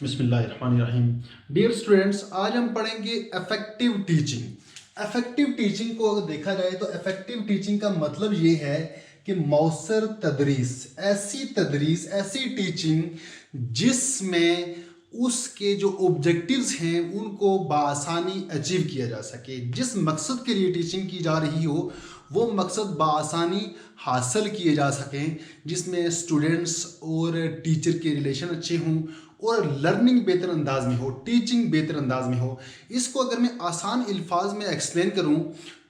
बिस्मिल्लाहिर्रहमानिर्रहीम। Dear students, आज हम पढ़ेंगे इफेक्टिव टीचिंग। इफेक्टिव टीचिंग को अगर देखा जाए तो इफेक्टिव टीचिंग का मतलब ये है कि मौसर तदरीस, ऐसी टीचिंग जिसमें उसके जो ऑब्जेक्टिव्स हैं उनको बासानी अचीव किया जा सके। जिस मकसद के लिए टीचिंग की जा रही हो वो मकसद बासानी हासिल किए जा सकें, जिसमें स्टूडेंट्स और टीचर के रिलेशन अच्छे हों और लर्निंग बेहतर अंदाज में हो, टीचिंग बेहतर अंदाज में हो। इसको अगर मैं आसान अल्फाज में एक्सप्लेन करूं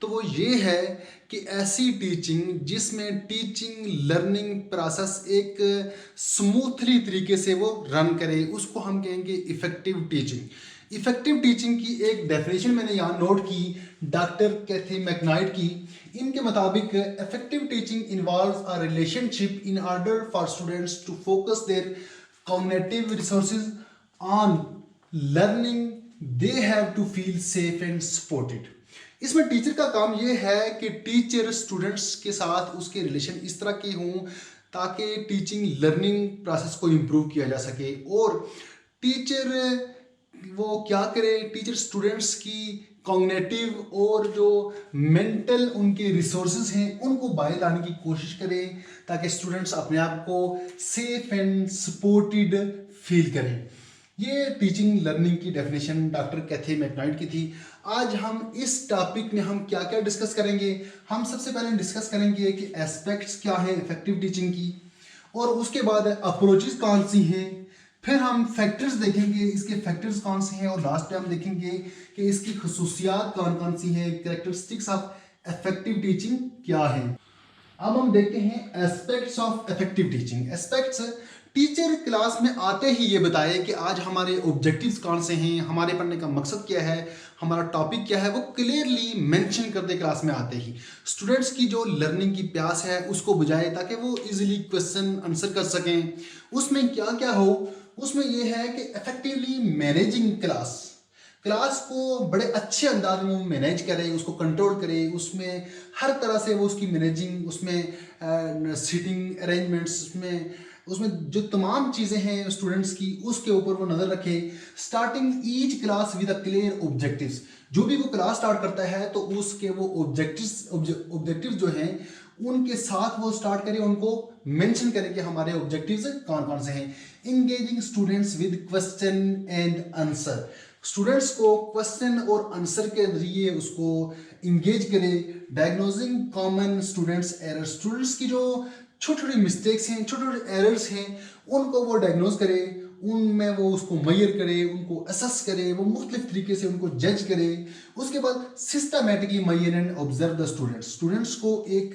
तो वो ये है कि ऐसी टीचिंग जिसमें टीचिंग लर्निंग प्रोसेस एक स्मूथली तरीके से वो रन करे, उसको हम कहेंगे इफेक्टिव टीचिंग। इफेक्टिव टीचिंग की एक डेफिनेशन मैंने यहाँ नोट की डॉक्टर कैथी मैकनाइट की। इनके मुताबिक effective teaching involves a relationship in order for students to focus their cognitive resources on learning, they have to feel safe and supported। इसमें teacher का काम ये है कि टीचर स्टूडेंट्स के साथ उसके रिलेशन इस तरह के हों ताकि टीचिंग लर्निंग प्रोसेस को इम्प्रूव किया जा सके। और टीचर वो क्या करे, टीचर स्टूडेंट्स की कॉग्निटिव और जो मेंटल उनके रिसोर्सेज हैं उनको बाहर लाने की कोशिश करें ताकि स्टूडेंट्स अपने आप को सेफ एंड सपोर्टेड फील करें। ये टीचिंग लर्निंग की डेफिनेशन डॉक्टर कैथी मैकनाइट की थी। आज हम इस टॉपिक में हम क्या क्या डिस्कस करेंगे। हम सबसे पहले डिस्कस करेंगे कि एस्पेक्ट्स क्या हैं इफेक्टिव टीचिंग की, और उसके बाद अप्रोचेस कौन सी हैं, फिर हम फैक्टर्स देखेंगे इसके फैक्टर्स कौन से हैं, और लास्ट पे हम देखेंगे कि इसकी खसूसियात कौन कौन सी हैं, कैरेक्टरिस्टिक्स ऑफ इफेक्टिव टीचिंग क्या है। अब हम देखते हैं aspects of effective teaching. Aspects teacher class में आते ही ये बताए कि आज हमारे ऑब्जेक्टिव्स कौन से हैं, हमारे पढ़ने का मकसद क्या है, हमारा टॉपिक क्या है, वो क्लियरली मेंशन कर दे क्लास में आते ही। स्टूडेंट्स की जो लर्निंग की प्यास है उसको बुझाए ताकि वो इजीली क्वेश्चन आंसर कर सकें। उसमें क्या क्या हो, उसमें यह है कि इफेक्टिवली मैनेजिंग क्लास को बड़े अच्छे अंदाज में वो मैनेज करे, उसको कंट्रोल करे, उसमें हर तरह से वो उसकी मैनेजिंग, उसमें सीटिंग अरेंजमेंट्स, उसमें जो तमाम चीज़ें हैं स्टूडेंट्स की उसके ऊपर वो नज़र रखे। Starting each class with a clear objectives, जो भी वो क्लास स्टार्ट करता है तो उसके वो ऑब्जेक्टिव्स जो हैं उनके साथ वो स्टार्ट करें, उनको मेंशन करें कि हमारे ऑब्जेक्टिव्स कौन कौन से हैं। Engaging students with question and answer, students को क्वेश्चन और आंसर के जरिए उसको इंगेज करे। Diagnosing common students error, students की जो छोटी छोटी मिस्टेक्स हैं, छोटे छोटे एरर्स हैं, उनको वो डायग्नोज करे, उनमें वो उसको मैयर करे, उनको असेस करे, वो मुख्तलिफ तरीके से उनको जज करे। उसके बाद systematically mayor and observe the students को एक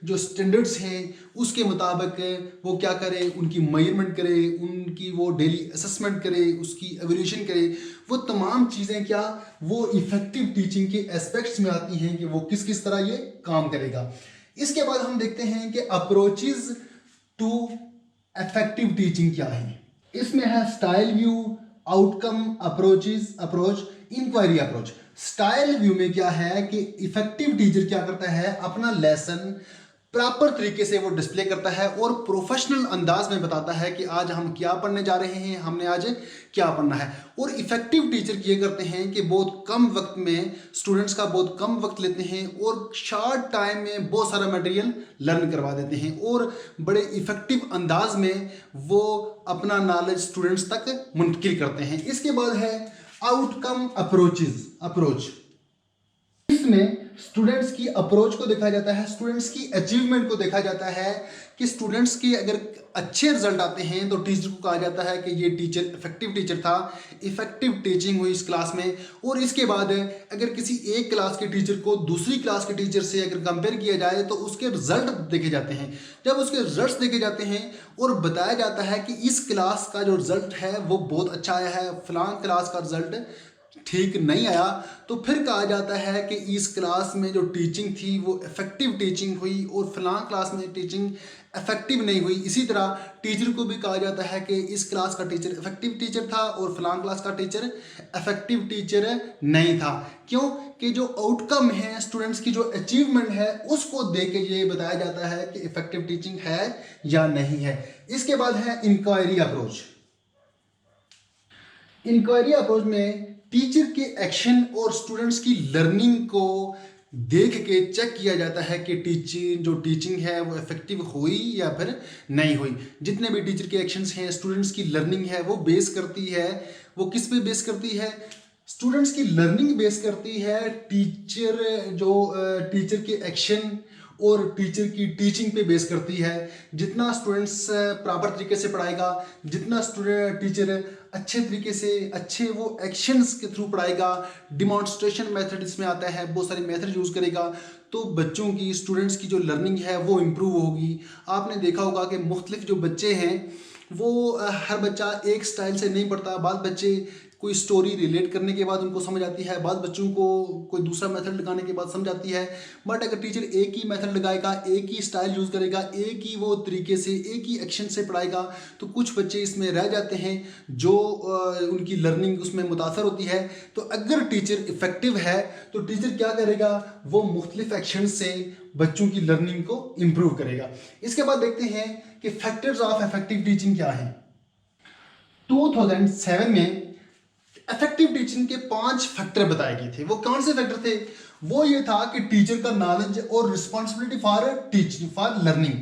जो स्टैंडर्ड्स हैं उसके मुताबिक वो क्या करे, उनकी मैयरमेंट करे, उनकी वो डेली असेसमेंट करे, उसकी एवल्यूशन करे। वो तमाम चीज़ें क्या वो इफेक्टिव टीचिंग के एस्पेक्ट्स में आती हैं कि वो किस किस तरह ये काम करेगा। इसके बाद हम देखते हैं कि अप्रोचेस टू इफेक्टिव टीचिंग क्या है। इसमें है style view, outcome approach, inquiry approach. Style view में क्या है कि इफेक्टिव टीचर क्या करता है, अपना लेसन प्रॉपर तरीके से वो डिस्प्ले करता है और प्रोफेशनल अंदाज में बताता है कि आज हम क्या पढ़ने जा रहे हैं, हमने आज क्या पढ़ना है। और इफेक्टिव टीचर ये करते हैं कि बहुत कम वक्त में स्टूडेंट्स का बहुत कम वक्त लेते हैं और शॉर्ट टाइम में बहुत सारा मटेरियल लर्न करवा देते हैं और बड़े इफेक्टिव अंदाज में वो अपना नॉलेज स्टूडेंट्स तक मुंतकिल करते हैं। इसके बाद है आउटकम अप्रोच। इसमें स्टूडेंट्स की अप्रोच को देखा जाता है, स्टूडेंट्स की अचीवमेंट को देखा जाता है कि स्टूडेंट्स की अगर अच्छे रिजल्ट आते हैं तो टीचर को कहा जाता है कि ये टीचर इफेक्टिव टीचर था, इफेक्टिव टीचिंग हुई इस क्लास में। और इसके बाद अगर किसी एक क्लास के टीचर को दूसरी क्लास के टीचर से अगर कंपेयर किया जाए तो उसके रिजल्ट देखे जाते हैं। जब उसके रिजल्ट देखे जाते हैं और बताया जाता है कि इस क्लास का जो रिजल्ट है वो बहुत अच्छा आया है, फलां क्लास का रिजल्ट ठीक नहीं आया, तो फिर कहा जाता है कि इस क्लास में जो टीचिंग थी वो इफेक्टिव टीचिंग हुई और फलां क्लास में टीचिंग इफेक्टिव नहीं हुई। इसी तरह टीचर को भी कहा जाता है कि इस क्लास का टीचर इफेक्टिव टीचर था और फलां क्लास का टीचर इफेक्टिव टीचर नहीं था। क्यों कि जो आउटकम है, स्टूडेंट्स की जो अचीवमेंट है उसको देख के ये बताया जाता है कि इफेक्टिव टीचिंग है या नहीं है। इसके बाद है इंक्वायरी अप्रोच। इंक्वायरी अप्रोच में टीचर के एक्शन और स्टूडेंट्स की लर्निंग को देख के चेक किया जाता है कि टीचिंग है वो इफेक्टिव हुई या फिर नहीं हुई। जितने भी टीचर के एक्शंस हैं, स्टूडेंट्स की लर्निंग है वो बेस करती है, वो किस पे बेस करती है? स्टूडेंट्स की लर्निंग बेस करती है टीचर के एक्शन और टीचर की टीचिंग पे बेस करती है। जितना स्टूडेंट्स प्रॉपर तरीके से पढ़ाएगा, जितना स्टूडेंट टीचर अच्छे तरीके से अच्छे वो एक्शंस के थ्रू पढ़ाएगा, डिमॉन्स्ट्रेशन मेथड इसमें आता है, बहुत सारे मेथड यूज़ करेगा, तो बच्चों की स्टूडेंट्स की जो लर्निंग है वो इम्प्रूव होगी। आपने देखा होगा कि मुख्तलिफ जो बच्चे हैं वो हर बच्चा एक स्टाइल से नहीं पढ़ता। बाद बच्चे कोई स्टोरी रिलेट करने के बाद उनको समझ आती है, बाद बच्चों को कोई दूसरा मेथड लगाने के बाद समझ आती है। बट अगर टीचर एक ही मेथड लगाएगा, एक ही स्टाइल यूज़ करेगा, एक ही वो तरीके से, एक ही एक्शन से पढ़ाएगा, तो कुछ बच्चे इसमें रह जाते हैं जो उनकी लर्निंग उसमें मुतासर होती है। तो अगर टीचर इफेक्टिव है तो टीचर क्या करेगा? वो मुख्तलिफ एक्शन से बच्चों की लर्निंग को इम्प्रूव करेगा। इसके बाद देखते हैं कि फैक्टर्स ऑफ इफेक्टिव टीचिंग क्या है। 2007 में इफेक्टिव टीचिंग के 5 फैक्टर बताए गए थे। वो कौन से फैक्टर थे? वो ये था कि टीचर का नॉलेज और responsibility for teaching for learning,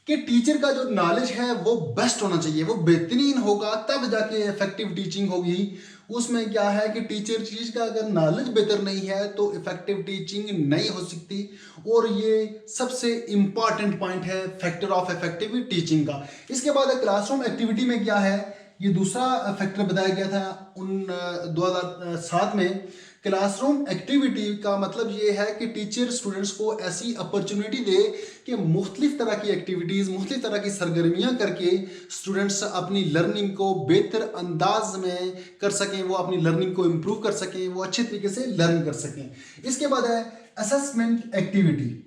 कि टीचर का जो नॉलेज है वो बेस्ट होना चाहिए, वो बेहतरीन होगा तब जाके इफेक्टिव टीचिंग होगी। उसमें क्या है कि टीचर चीज का अगर नॉलेज बेहतर नहीं है तो इफेक्टिव टीचिंग नहीं हो सकती। और ये सबसे इंपॉर्टेंट पॉइंट है फैक्टर ऑफ इफेक्टिव टीचिंग का। इसके बाद क्लासरूम एक्टिविटी में क्या है, ये दूसरा फैक्टर बताया गया था 2007 में। क्लासरूम एक्टिविटी का मतलब ये है कि टीचर स्टूडेंट्स को ऐसी अपॉर्चुनिटी दे कि मुख्तलिफ तरह की एक्टिविटीज़, मुख्तलिफ तरह की सरगर्मियाँ करके स्टूडेंट्स अपनी लर्निंग को बेहतर अंदाज में कर सकें, वो अपनी लर्निंग को इम्प्रूव कर सकें, वो अच्छे तरीके से लर्न कर सकें। इसके बाद है असेसमेंट एक्टिविटी।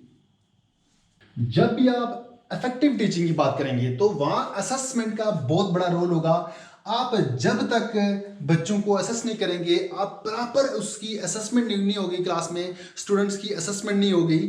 जब भी आप इफेक्टिव टीचिंग की बात करेंगे तो वहाँ असेसमेंट का बहुत बड़ा रोल होगा। आप जब तक बच्चों को असेस नहीं करेंगे, आप प्रॉपर उसकी असेसमेंट नहीं होगी, क्लास में स्टूडेंट्स की असेसमेंट नहीं होगी,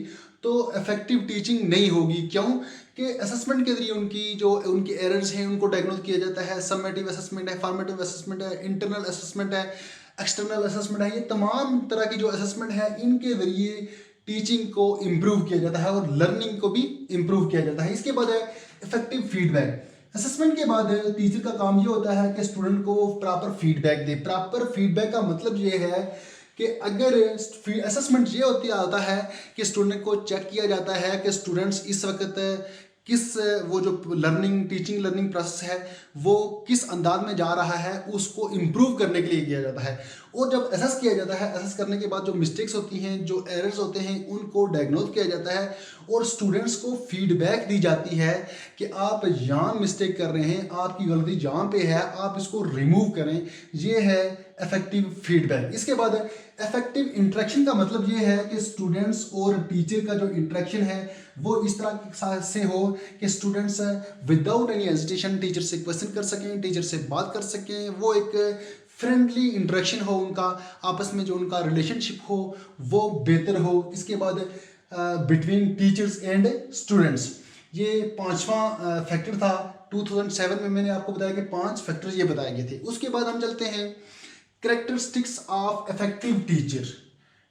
तो इफेक्टिव टीचिंग नहीं होगी। क्यों? कि असेसमेंट के जरिए उनकी एरर्स हैं उनको डायग्नोज किया जाता है। समेटिव असेसमेंट है, फॉर्मेटिव असेसमेंट है, इंटरनल असेसमेंट है, एक्सटर्नल असेसमेंट है। ये तमाम तरह की जो असेसमेंट है इनके जरिए टीचिंग को इम्प्रूव किया जाता है और लर्निंग को भी इम्प्रूव किया जाता है। इसके बाद है इफेक्टिव फीडबैक। असेसमेंट के बाद टीचर का काम ये होता है कि स्टूडेंट को प्रॉपर फीडबैक दे। प्रॉपर फीडबैक का मतलब ये है कि अगर असेसमेंट ये होता है कि स्टूडेंट को चेक किया जाता है कि स्टूडेंट्स इस वक्त किस वो जो टीचिंग लर्निंग प्रोसेस है वो किस अंदाज में जा रहा है, उसको इम्प्रूव करने के लिए किया जाता है। और जब असेस किया जाता है, असेस करने के बाद जो मिस्टेक्स होती हैं, जो एरर्स होते हैं, उनको डायग्नोज किया जाता है और स्टूडेंट्स को फीडबैक दी जाती है कि आप यहाँ मिस्टेक कर रहे हैं, आपकी गलती जहाँ पे है, आप इसको रिमूव करें। ये है इफेक्टिव फीडबैक। इसके बाद इफेक्टिव इंटरेक्शन का मतलब ये है कि स्टूडेंट्स और टीचर का जो इंटरेक्शन है वो इस तरह से हो कि students without any hesitation teacher से क्वेश्चन कर सकें, टीचर से बात कर सकें, वो एक फ्रेंडली इंटरेक्शन हो, उनका आपस में जो उनका रिलेशनशिप हो वो बेहतर हो। इसके बाद बिटवीन टीचर्स एंड स्टूडेंट्स, ये 5वां फैक्टर था। 2007 में मैंने आपको बताया कि 5 फैक्टर ये बताए गए थे। उसके बाद हम चलते हैं characteristics of effective teacher,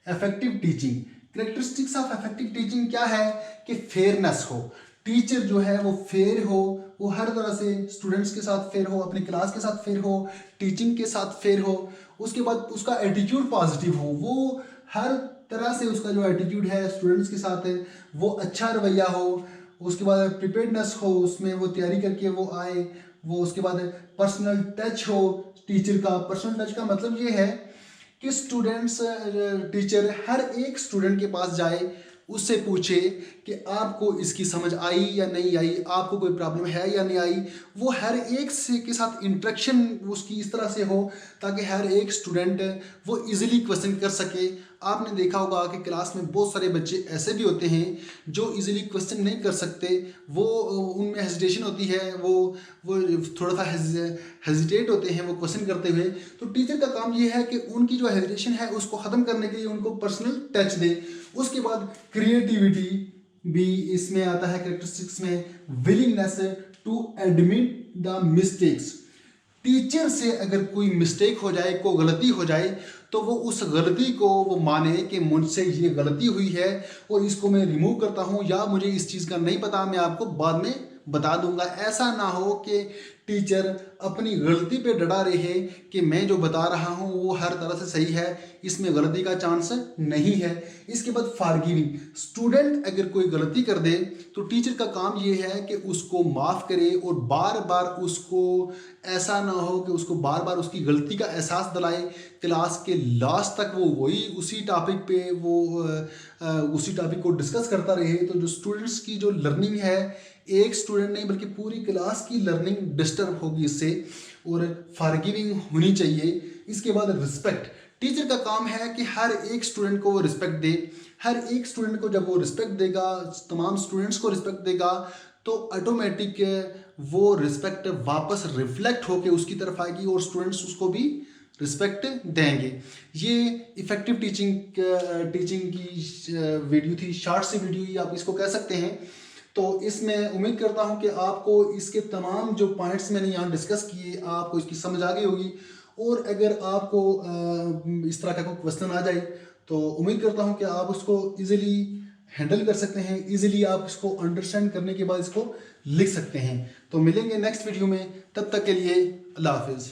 effective teaching. Characteristics of effective teaching क्या है कि फेयरनेस हो, टीचर जो है वो फेयर हो, वो हर तरह से स्टूडेंट्स के साथ फेयर हो, अपनी क्लास के साथ फेयर हो, टीचिंग के साथ फेयर हो। उसके बाद उसका एटीट्यूड पॉजिटिव हो, वो हर तरह से उसका जो एटीट्यूड है स्टूडेंट्स के साथ है वो अच्छा रवैया हो। उसके बाद प्रिपेयर्डनेस हो, उसमें वो तैयारी करके वो आए। वो उसके बाद पर्सनल टच हो, टीचर का पर्सनल टच का मतलब ये है कि टीचर हर एक स्टूडेंट के पास जाए, उससे पूछे कि आपको इसकी समझ आई या नहीं आई, आपको कोई प्रॉब्लम है या नहीं आई। वो हर एक से के साथ इंटरेक्शन उसकी इस तरह से हो ताकि हर एक स्टूडेंट वो इजीली क्वेश्चन कर सके। आपने देखा होगा कि क्लास में बहुत सारे बच्चे ऐसे भी होते हैं जो इजीली क्वेश्चन नहीं कर सकते, वो उनमें हेजिटेशन होती है, वो थोड़ा सा हेजिटेट होते हैं वो क्वेश्चन करते हुए। तो टीचर का काम ये है कि उनकी जो हेजिटेशन है उसको ख़त्म करने के लिए उनको पर्सनल टच दे। उसके बाद क्रिएटिविटी भी इसमें आता है कैरेक्टरिस्टिक्स में, willingness to admit the mistakes. Teacher से अगर कोई मिस्टेक हो जाए, कोई गलती हो जाए, तो वो उस गलती को वो माने कि मुझसे ये गलती हुई है और इसको मैं रिमूव करता हूँ, या मुझे इस चीज़ का नहीं पता, मैं आपको बाद में बता दूंगा। ऐसा ना हो कि टीचर अपनी गलती पे डटा रहे कि मैं जो बता रहा हूँ वो हर तरह से सही है, इसमें गलती का चांस नहीं है। इसके बाद फॉरगिविंग, स्टूडेंट अगर कोई गलती कर दे तो टीचर का काम ये है कि उसको माफ़ करे और बार बार उसको, ऐसा ना हो कि उसको बार बार उसकी गलती का एहसास दिलाए। क्लास के लास्ट तक वो वही उसी टॉपिक पे वो उसी टॉपिक को डिस्कस करता रहे। तो जो स्टूडेंट्स की जो लर्निंग है, एक स्टूडेंट नहीं बल्कि पूरी क्लास की लर्निंग डिस्टर्ब होगी इससे। और फॉरगिविंग होनी चाहिए। इसके बाद रिस्पेक्ट, टीचर का काम है कि हर एक स्टूडेंट को वो रिस्पेक्ट दे। हर एक स्टूडेंट को जब वो रिस्पेक्ट देगा, तमाम स्टूडेंट्स को रिस्पेक्ट देगा, तो ऑटोमेटिक वो रिस्पेक्ट वापस रिफ्लेक्ट होके उसकी तरफ आएगी और स्टूडेंट्स उसको भी रिस्पेक्ट देंगे। ये इफेक्टिव टीचिंग की वीडियो थी, शॉर्ट सी वीडियो ही आप इसको कह सकते हैं। तो इसमें उम्मीद करता हूं कि आपको इसके तमाम जो पॉइंट्स मैंने यहाँ डिस्कस किए आपको इसकी समझ आ गई होगी। और अगर आपको इस तरह का कोई क्वेश्चन आ जाए तो उम्मीद करता हूं कि आप उसको इजीली हैंडल कर सकते हैं, इजीली आप इसको अंडरस्टैंड करने के बाद इसको लिख सकते हैं। तो मिलेंगे नेक्स्ट वीडियो में, तब तक के लिए अल्लाह हाफिज़।